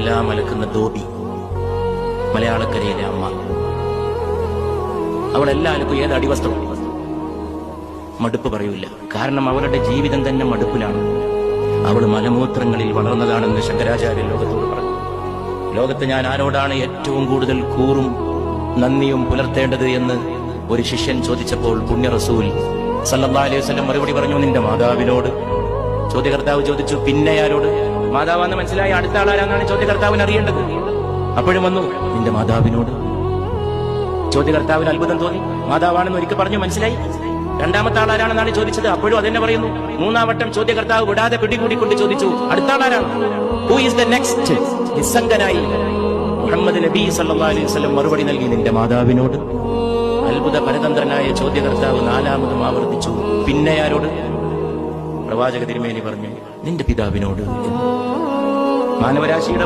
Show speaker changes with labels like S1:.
S1: എല്ലാം അലക്കുന്ന ധോബി, മലയാളക്കരയിലെ അമ്മ. അവളെല്ലാം അലക്കും. ഏത് അടിവസ്ത്രം? മടുപ്പ് പറയൂല. കാരണം അവളുടെ ജീവിതം തന്നെ മടുപ്പിലാണ്. അവൾ മലമൂത്രങ്ങളിൽ വളർന്നതാണെന്ന് ശങ്കരാചാര്യൻ ലോകത്തോട് പറഞ്ഞു. ലോകത്ത് ഞാൻ ആരോടാണ് ഏറ്റവും കൂടുതൽ കൂറും നന്ദിയും പുലർത്തേണ്ടത് എന്ന് ഒരു ശിഷ്യൻ ചോദിച്ചപ്പോൾ പുണ്യ റസൂൽ സല്ലല്ലാഹു അലൈഹി വസല്ലം മറുപടി പറഞ്ഞു, നിന്റെ മാതാവിനോട്. ചോദ്യകർത്താവ് ചോദിച്ചു, പിന്നെ ആരോട്? മാതാവാന്ന് മനസ്സിലായി. അടുത്ത ആളാരാന്നാണ് ചോദ്യകർത്താവിന് അറിയേണ്ടത്. അപ്പോഴും വന്നു, നിന്റെ മാതാവിനോട്. ചോദ്യകർത്താവിന് അത്ഭുതം തോന്നി. മാതാവാണെന്ന് ഒരിക്കൽ പറഞ്ഞു, മനസ്സിലായി. രണ്ടാമത്തെ ആളാരാണെന്നാണ് ചോദിച്ചത്. അപ്പോഴും അതെന്നെ പറയുന്നു. മൂന്നാം വട്ടം ചോദ്യകർത്താവ് വിടാതെ പിടികൂടിക്കൊണ്ട് ചോദിച്ചു, അടുത്ത ആളാരാണ്? Who is the next? നിസ്സംഗനായി മുഹമ്മദ് നബി സല്ലല്ലാഹു അലൈഹി വസല്ലം മറുപടി നൽകി, നിന്റെ മാതാവിനോട്. അത്ഭുത പരതന്ത്രനായ ചോദ്യകർത്താവ് നാലാമതും ആവർത്തിച്ചു, പിന്നെ ആരോട്? പ്രവാചക തിരുമേനി പറഞ്ഞു, നിന്റെ പിതാവിനോട്. മാനവരാശിയുടെ